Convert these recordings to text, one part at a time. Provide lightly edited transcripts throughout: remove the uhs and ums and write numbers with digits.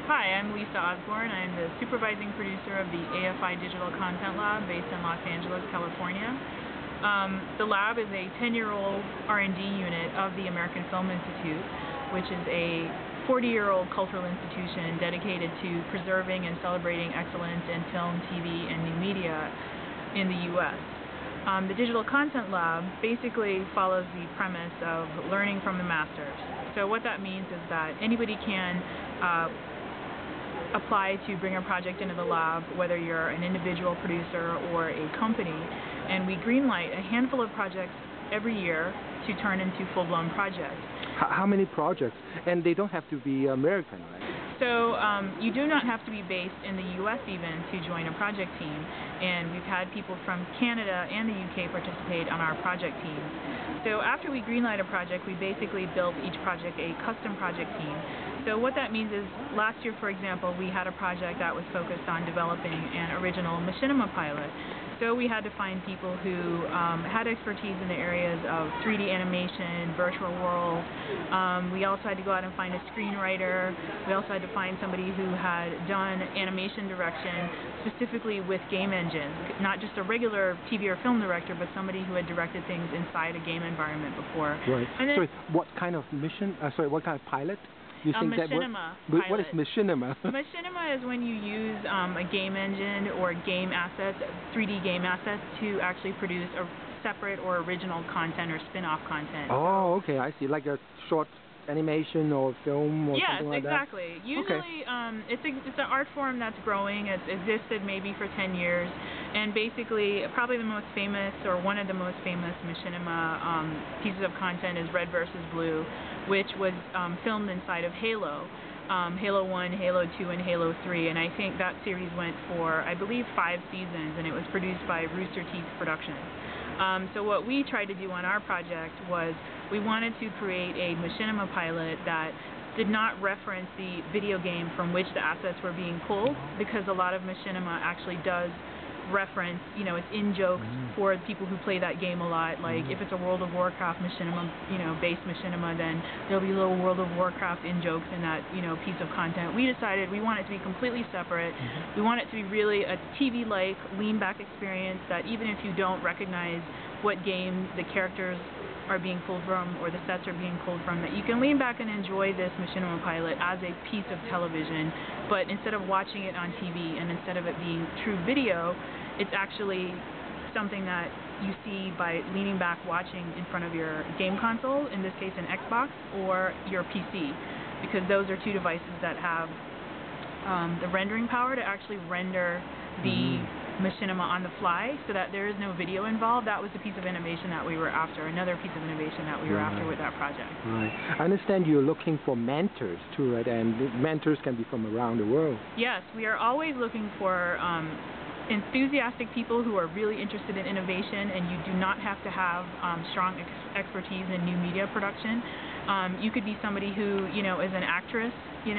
Hi, I'm Lisa Osborne. I'm the supervising producer of the AFI Digital Content Lab based in Los Angeles, California. The lab is a 10-year-old R&D unit of the American Film Institute, which is a 40-year-old cultural institution dedicated to preserving and celebrating excellence in film, TV, and new media in the U.S. The Digital Content Lab basically follows the premise of learning from the masters. So what that means is that anybody can apply to bring a project into the lab, whether you're an individual producer or a company, and we greenlight a handful of projects every year to turn into full-blown projects. How many projects? And they don't have to be American, right? So you do not have to be based in the U.S. even to join a project team, and we've had people from Canada and the UK participate on our project teams. So after we greenlight a project, we basically build each project a custom project team. So what that means is, last year, for example, we had a project that was focused on developing an original machinima pilot. So we had to find people who had expertise in the areas of 3D animation, virtual world. We also had to go out and find a screenwriter. We also had to find somebody who had done animation direction specifically with game engines, not just a regular TV or film director, but somebody who had directed things inside a game environment before. Right. And then, sorry, what kind of mission? What kind of pilot? You think machinima pilot. What is machinima? Machinima is when you use a game engine or game assets, 3D game assets, to actually produce a separate or original content or spin-off content. Oh, okay, I see. Like a short animation or film or something like that? Yes, exactly. Usually, it's an art form that's growing. It's existed maybe for 10 years, and basically, probably the most famous, or one of the most famous machinima pieces of content is Red versus Blue, which was filmed inside of Halo. Halo 1, Halo 2, and Halo 3, and I think that series went for, I believe, 5 seasons, and it was produced by Rooster Teeth Productions. So what we tried to do on our project was we wanted to create a machinima pilot that did not reference the video game from which the assets were being pulled, because a lot of machinima actually does reference, it's in-jokes for people who play that game a lot. Like, if it's a World of Warcraft machinima, based machinima, then there'll be little World of Warcraft in-jokes in that, piece of content. We decided we want it to be completely separate. We want it to be really a TV-like, lean-back experience that even if you don't recognize what game the characters are being pulled from or the sets are being pulled from, that you can lean back and enjoy this machinima pilot as a piece of television, but instead of watching it on TV and instead of it being true video, it's actually something that you see by leaning back watching in front of your game console, in this case an Xbox, or your PC, because those are two devices that have the rendering power to actually render the machinima on the fly, so that there is no video involved. That was the piece of innovation that we were after, another piece of innovation that we were after with that project. Right. I understand you're looking for mentors too, right? And mentors can be from around the world. Yes, we are always looking for enthusiastic people who are really interested in innovation, and you do not have to have strong expertise in new media production. You could be somebody who, is an actress, you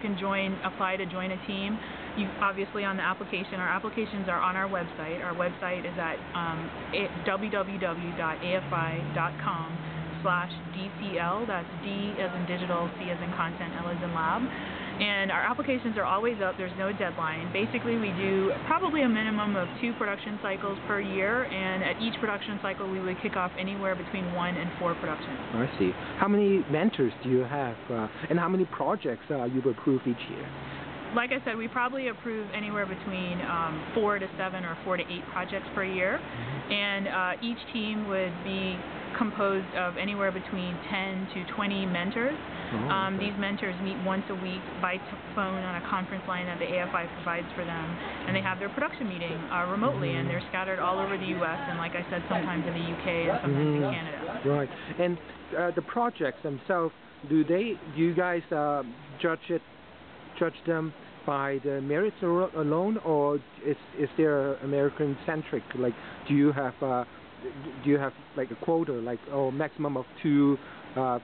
can apply to join a team. Obviously on the application, our applications are on our website. Our website is at www.afi.com/DCL. That's D as in digital, C as in content, L as in lab. And our applications are always up. There's no deadline. Basically, we do probably a minimum of 2 production cycles per year, and at each production cycle, we would kick off anywhere between 1 and 4 productions. I see. How many mentors do you have, and how many projects you approve each year? Like I said, we probably approve anywhere between 4 to 7 or 4 to 8 projects per year, and each team would be composed of anywhere between 10 to 20 mentors. Okay. These mentors meet once a week by phone on a conference line that the AFI provides for them, and they have their production meeting remotely, and they're scattered all over the U.S. and, like I said, sometimes in the UK and sometimes in Canada. Right. And the projects themselves, do you guys judge them by the merits alone, or is there American centric? Like, do you have like a quota, like maximum of 2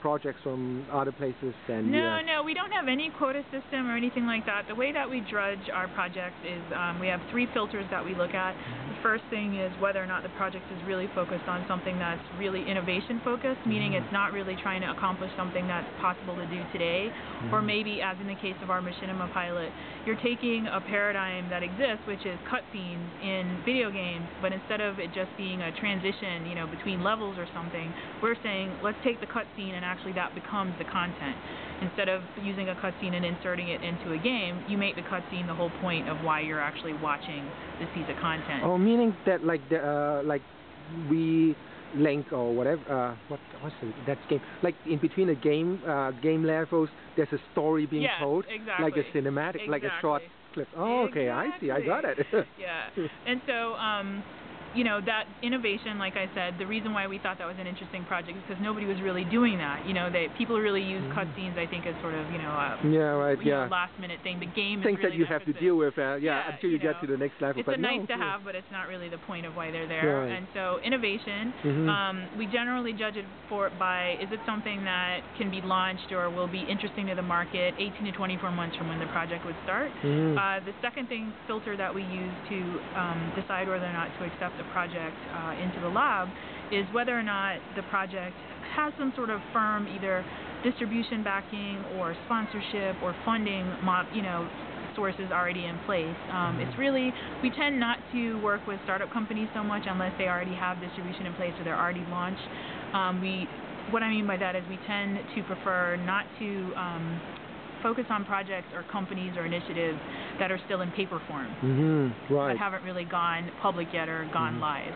projects from other places than No, no, we don't have any quota system or anything like that. The way that we judge our projects is we have 3 filters that we look at. The first thing is whether or not the project is really focused on something that's really innovation focused, meaning it's not really trying to accomplish something that's possible to do today, or maybe, as in the case of our Machinima pilot, you're taking a paradigm that exists, which is cutscenes in video games, but instead of it just being a transition, you know, between levels or something, we're saying let's take the cutscene and actually that becomes the content. Instead of using a cutscene and inserting it into a game, you make the cutscene the whole point of why you're actually watching this piece of content. Oh, meaning that like we link or whatever. What's that game? Like in between the game levels, there's a story being told, exactly. like a cinematic, like a short clip. Oh, okay, I see. I got it. Yeah, and so you know, that innovation, like I said, the reason why we thought that was an interesting project is because nobody was really doing that. You know, people really use cutscenes, I think, as sort of, you know, last-minute thing. The game things is really that you have to deal with, until you know, get to the next level. It's but nice to have, but it's not really the point of why they're there. Right. And so, innovation, we generally judge it by, is it something that can be launched or will be interesting to the market 18 to 24 months from when the project would start. The second filter that we use to decide whether or not to accept a project into the lab is whether or not the project has some sort of firm either distribution backing or sponsorship or funding, you know, sources already in place. It's really, we tend not to work with startup companies so much unless they already have distribution in place or they're already launched. What I mean by that is we tend to prefer not to focus on projects or companies or initiatives that are still in paper form, that haven't really gone public yet or gone live.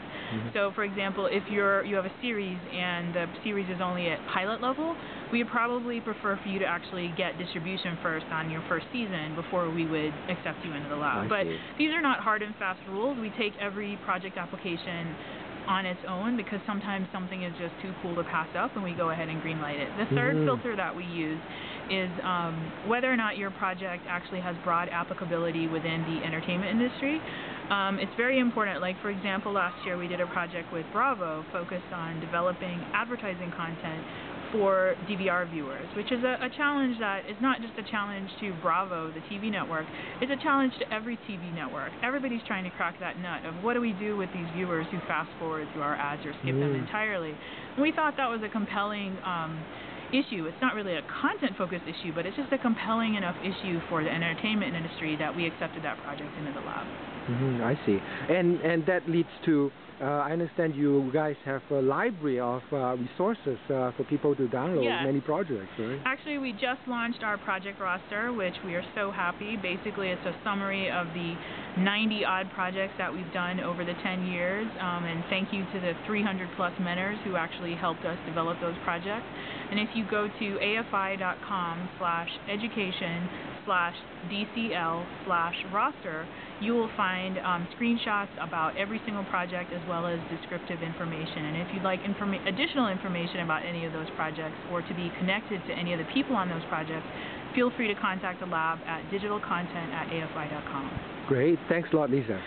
So, for example, if you have a series and the series is only at pilot level, we would probably prefer for you to actually get distribution first on your first season before we would accept you into the lab. But these are not hard and fast rules. We take every project application on its own because sometimes something is just too cool to pass up and we go ahead and greenlight it. The third filter that we use is whether or not your project actually has broad applicability within the entertainment industry. It's very important. Like, for example, last year we did a project with Bravo focused on developing advertising content for DVR viewers, which is a challenge that is not just a challenge to Bravo, the TV network, it's a challenge to every TV network. Everybody's trying to crack that nut of what do we do with these viewers who fast forward through our ads or skip them entirely. And we thought that was a compelling issue. It's not really a content-focused issue, but it's just a compelling enough issue for the entertainment industry that we accepted that project into the lab. I see. And that leads to, I understand you guys have a library of resources for people to download many projects, right? Actually, we just launched our project roster, which we are so happy. Basically, it's a summary of the 90-odd projects that we've done over the 10 years, and thank you to the 300-plus mentors who actually helped us develop those projects. And if you go to afi.com/education/DCL/roster, you will find screenshots about every single project as well as descriptive information. And if you'd like additional information about any of those projects or to be connected to any of the people on those projects, feel free to contact the lab at digitalcontent@afi.com. Great. Thanks a lot, Lisa.